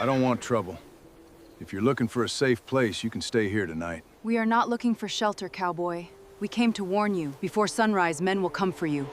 I don't want trouble. If you're looking for a safe place, you can stay here tonight. We are not looking for shelter, Cowboy. We came to warn you. Before sunrise, men will come for you.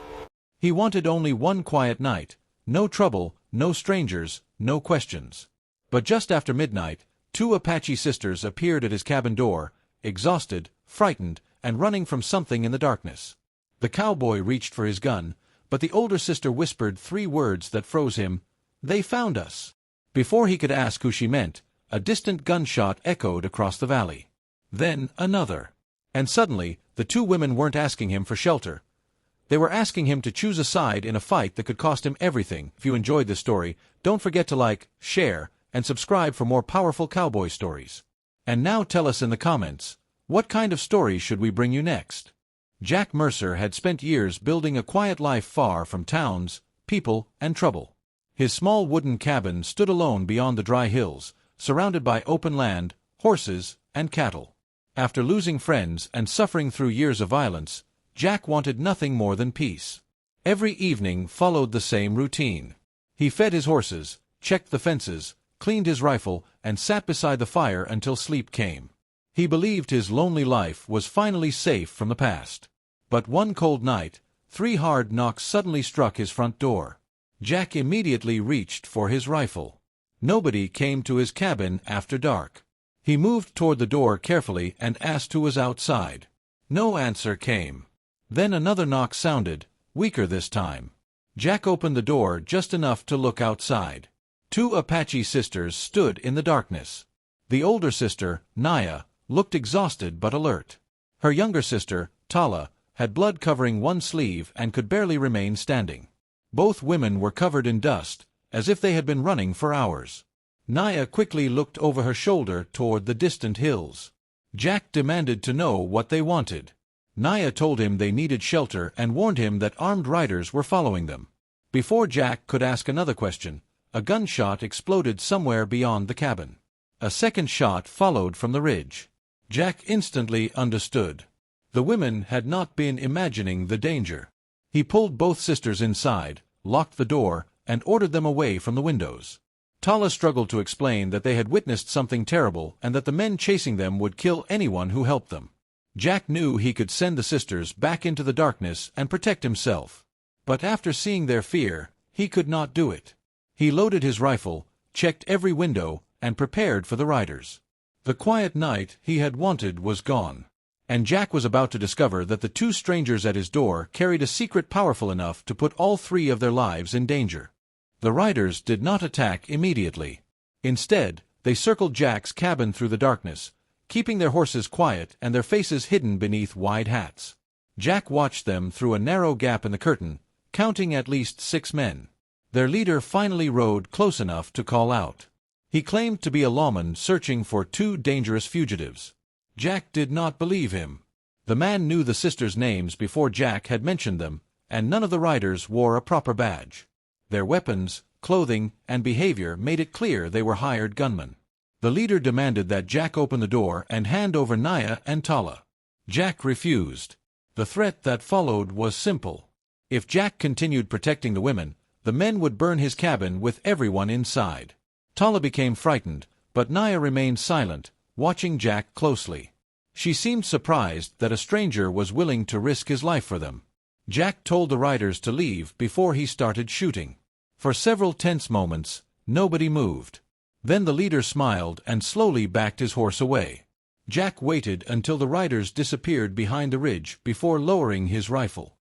He wanted only one quiet night. No trouble, no strangers, no questions. But just after midnight, two Apache sisters appeared at his cabin door, exhausted, frightened, and running from something in the darkness. The cowboy reached for his gun, but the older sister whispered 3 words that froze him. "They found us." Before he could ask who she meant, a distant gunshot echoed across the valley. Then another. And suddenly, the 2 women weren't asking him for shelter. They were asking him to choose a side in a fight that could cost him everything. If you enjoyed this story, don't forget to like, share, and subscribe for more powerful cowboy stories. And now tell us in the comments, what kind of stories should we bring you next? Jack Mercer had spent years building a quiet life far from towns, people, and trouble. His small wooden cabin stood alone beyond the dry hills, surrounded by open land, horses, and cattle. After losing friends and suffering through years of violence, Jack wanted nothing more than peace. Every evening followed the same routine. He fed his horses, checked the fences, cleaned his rifle, and sat beside the fire until sleep came. He believed his lonely life was finally safe from the past. But one cold night, 3 hard knocks suddenly struck his front door. Jack immediately reached for his rifle. Nobody came to his cabin after dark. He moved toward the door carefully and asked who was outside. No answer came. Then another knock sounded, weaker this time. Jack opened the door just enough to look outside. 2 Apache sisters stood in the darkness. The older sister, Naya, looked exhausted but alert. Her younger sister, Tala, had blood covering one sleeve and could barely remain standing. Both women were covered in dust, as if they had been running for hours. Naya quickly looked over her shoulder toward the distant hills. Jack demanded to know what they wanted. Naya told him they needed shelter and warned him that armed riders were following them. Before Jack could ask another question, a gunshot exploded somewhere beyond the cabin. A second shot followed from the ridge. Jack instantly understood. The women had not been imagining the danger. He pulled both sisters inside, locked the door, and ordered them away from the windows. Tala struggled to explain that they had witnessed something terrible and that the men chasing them would kill anyone who helped them. Jack knew he could send the sisters back into the darkness and protect himself. But after seeing their fear, he could not do it. He loaded his rifle, checked every window, and prepared for the riders. The quiet night he had wanted was gone. And Jack was about to discover that the 2 strangers at his door carried a secret powerful enough to put all 3 of their lives in danger. The riders did not attack immediately. Instead, they circled Jack's cabin through the darkness, keeping their horses quiet and their faces hidden beneath wide hats. Jack watched them through a narrow gap in the curtain, counting at least 6 men. Their leader finally rode close enough to call out. He claimed to be a lawman searching for 2 dangerous fugitives. Jack did not believe him. The man knew the sisters' names before Jack had mentioned them, and none of the riders wore a proper badge. Their weapons, clothing, and behavior made it clear they were hired gunmen. The leader demanded that Jack open the door and hand over Naya and Tala. Jack refused. The threat that followed was simple. If Jack continued protecting the women, the men would burn his cabin with everyone inside. Tala became frightened, but Naya remained silent, watching Jack closely. She seemed surprised that a stranger was willing to risk his life for them. Jack told the riders to leave before he started shooting. For several tense moments, nobody moved. Then the leader smiled and slowly backed his horse away. Jack waited until the riders disappeared behind the ridge before lowering his rifle.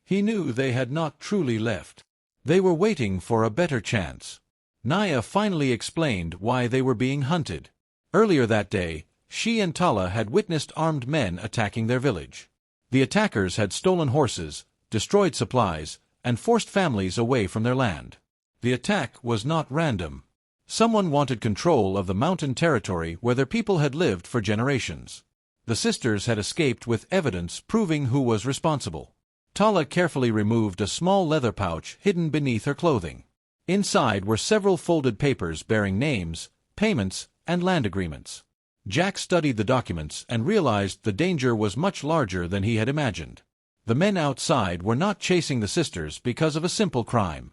He knew they had not truly left. They were waiting for a better chance. Naya finally explained why they were being hunted. Earlier that day, she and Tala had witnessed armed men attacking their village. The attackers had stolen horses, destroyed supplies, and forced families away from their land. The attack was not random. Someone wanted control of the mountain territory where their people had lived for generations. The sisters had escaped with evidence proving who was responsible. Tala carefully removed a small leather pouch hidden beneath her clothing. Inside were several folded papers bearing names, payments, and land agreements. Jack studied the documents and realized the danger was much larger than he had imagined. The men outside were not chasing the sisters because of a simple crime.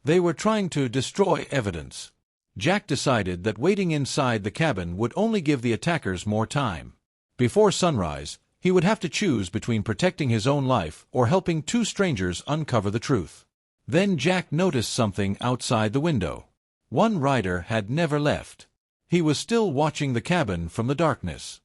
They were trying to destroy evidence. Jack decided that waiting inside the cabin would only give the attackers more time. Before sunrise, he would have to choose between protecting his own life or helping two strangers uncover the truth. Then Jack noticed something outside the window. One rider had never left. He was still watching the cabin from the darkness.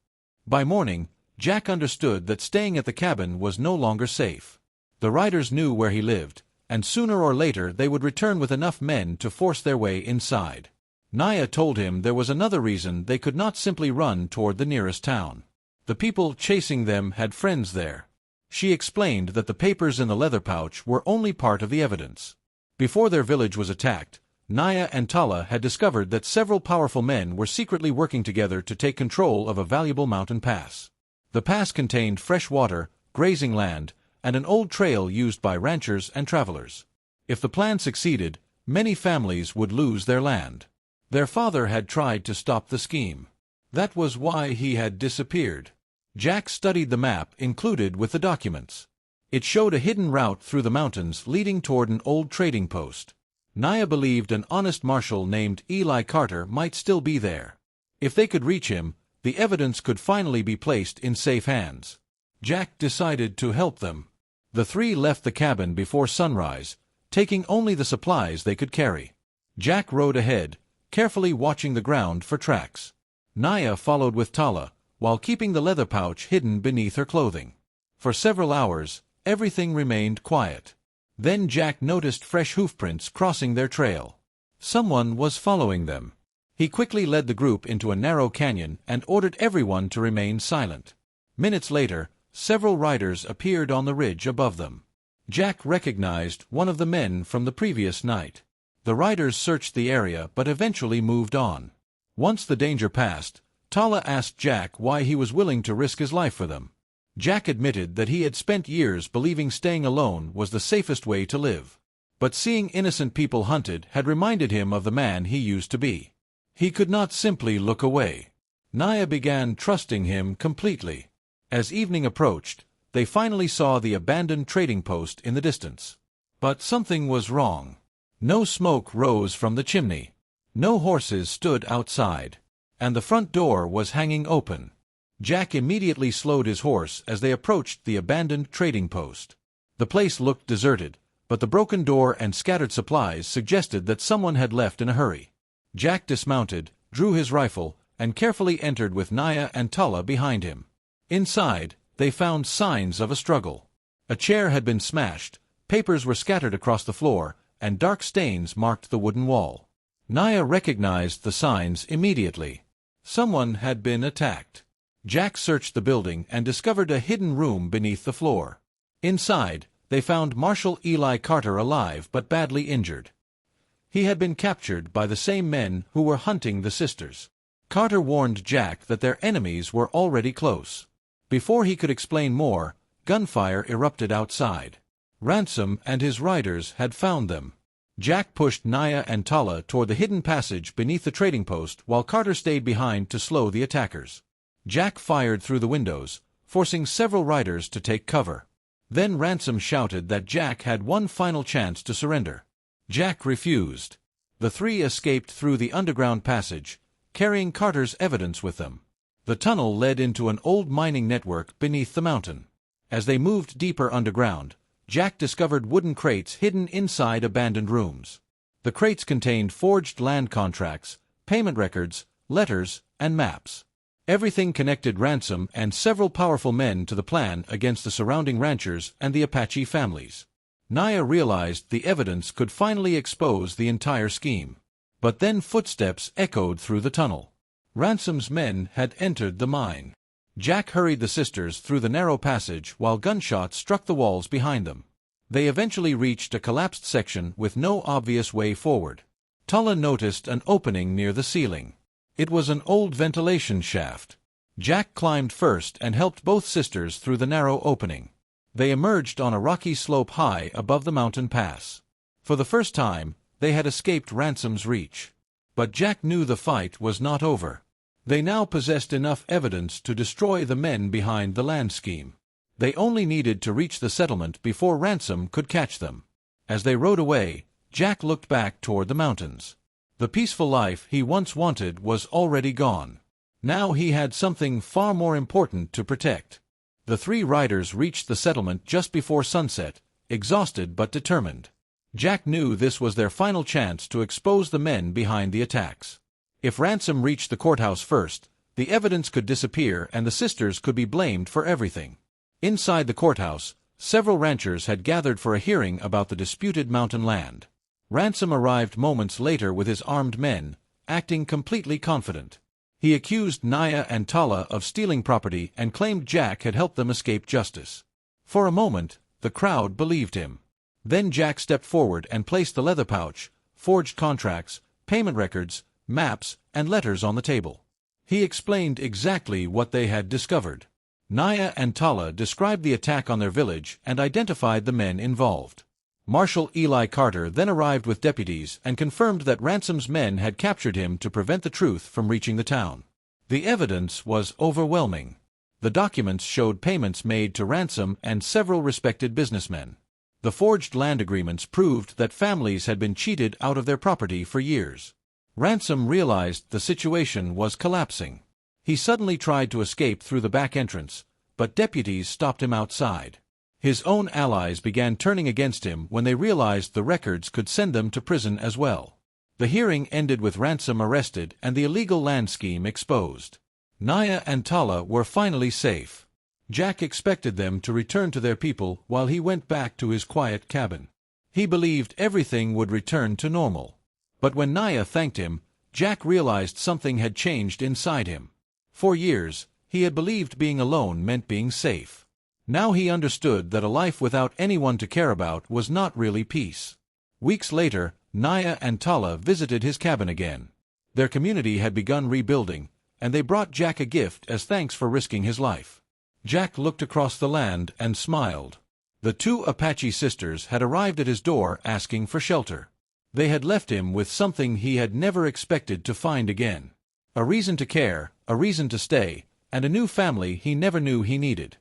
By morning, Jack understood that staying at the cabin was no longer safe. The riders knew where he lived, and sooner or later they would return with enough men to force their way inside. Naya told him there was another reason they could not simply run toward the nearest town. The people chasing them had friends there. She explained that the papers in the leather pouch were only part of the evidence. Before their village was attacked, Naya and Tala had discovered that several powerful men were secretly working together to take control of a valuable mountain pass. The pass contained fresh water, grazing land, and an old trail used by ranchers and travelers. If the plan succeeded, many families would lose their land. Their father had tried to stop the scheme. That was why he had disappeared. Jack studied the map included with the documents. It showed a hidden route through the mountains leading toward an old trading post. Naya believed an honest marshal named Eli Carter might still be there. If they could reach him, the evidence could finally be placed in safe hands. Jack decided to help them. The three left the cabin before sunrise, taking only the supplies they could carry. Jack rode ahead, carefully watching the ground for tracks. Naya followed with Tala, while keeping the leather pouch hidden beneath her clothing. For several hours, everything remained quiet. Then Jack noticed fresh hoofprints crossing their trail. Someone was following them. He quickly led the group into a narrow canyon and ordered everyone to remain silent. Minutes later, several riders appeared on the ridge above them. Jack recognized one of the men from the previous night. The riders searched the area but eventually moved on. Once the danger passed, Tala asked Jack why he was willing to risk his life for them. Jack admitted that he had spent years believing staying alone was the safest way to live. But seeing innocent people hunted had reminded him of the man he used to be. He could not simply look away. Naya began trusting him completely. As evening approached, they finally saw the abandoned trading post in the distance. But something was wrong. No smoke rose from the chimney. No horses stood outside. And the front door was hanging open. Jack immediately slowed his horse as they approached the abandoned trading post. The place looked deserted, but the broken door and scattered supplies suggested that someone had left in a hurry. Jack dismounted, drew his rifle, and carefully entered with Naya and Tala behind him. Inside, they found signs of a struggle. A chair had been smashed, papers were scattered across the floor, and dark stains marked the wooden wall. Naya recognized the signs immediately. Someone had been attacked. Jack searched the building and discovered a hidden room beneath the floor. Inside, they found Marshal Eli Carter alive but badly injured. He had been captured by the same men who were hunting the sisters. Carter warned Jack that their enemies were already close. Before he could explain more, gunfire erupted outside. Ransom and his riders had found them. Jack pushed Naya and Tala toward the hidden passage beneath the trading post while Carter stayed behind to slow the attackers. Jack fired through the windows, forcing several riders to take cover. Then Ransom shouted that Jack had one final chance to surrender. Jack refused. The three escaped through the underground passage, carrying Carter's evidence with them. The tunnel led into an old mining network beneath the mountain. As they moved deeper underground, Jack discovered wooden crates hidden inside abandoned rooms. The crates contained forged land contracts, payment records, letters, and maps. Everything connected Ransom and several powerful men to the plan against the surrounding ranchers and the Apache families. Naya realized the evidence could finally expose the entire scheme. But then footsteps echoed through the tunnel. Ransom's men had entered the mine. Jack hurried the sisters through the narrow passage while gunshots struck the walls behind them. They eventually reached a collapsed section with no obvious way forward. Tala noticed an opening near the ceiling. It was an old ventilation shaft. Jack climbed first and helped both sisters through the narrow opening. They emerged on a rocky slope high above the mountain pass. For the first time, they had escaped Ransom's reach. But Jack knew the fight was not over. They now possessed enough evidence to destroy the men behind the land scheme. They only needed to reach the settlement before Ransom could catch them. As they rode away, Jack looked back toward the mountains. The peaceful life he once wanted was already gone. Now he had something far more important to protect. The three riders reached the settlement just before sunset, exhausted but determined. Jack knew this was their final chance to expose the men behind the attacks. If Ransom reached the courthouse first, the evidence could disappear and the sisters could be blamed for everything. Inside the courthouse, several ranchers had gathered for a hearing about the disputed mountain land. Ransom arrived moments later with his armed men, acting completely confident. He accused Naya and Tala of stealing property and claimed Jack had helped them escape justice. For a moment, the crowd believed him. Then Jack stepped forward and placed the leather pouch, forged contracts, payment records, maps, and letters on the table. He explained exactly what they had discovered. Naya and Tala described the attack on their village and identified the men involved. Marshal Eli Carter then arrived with deputies and confirmed that Ransom's men had captured him to prevent the truth from reaching the town. The evidence was overwhelming. The documents showed payments made to Ransom and several respected businessmen. The forged land agreements proved that families had been cheated out of their property for years. Ransom realized the situation was collapsing. He suddenly tried to escape through the back entrance, but deputies stopped him outside. His own allies began turning against him when they realized the records could send them to prison as well. The hearing ended with Ransom arrested and the illegal land scheme exposed. Naya and Tala were finally safe. Jack expected them to return to their people while he went back to his quiet cabin. He believed everything would return to normal. But when Naya thanked him, Jack realized something had changed inside him. For years, he had believed being alone meant being safe. Now he understood that a life without anyone to care about was not really peace. Weeks later, Naya and Tala visited his cabin again. Their community had begun rebuilding, and they brought Jack a gift as thanks for risking his life. Jack looked across the land and smiled. The two Apache sisters had arrived at his door asking for shelter. They had left him with something he had never expected to find again. A reason to care, a reason to stay, and a new family he never knew he needed.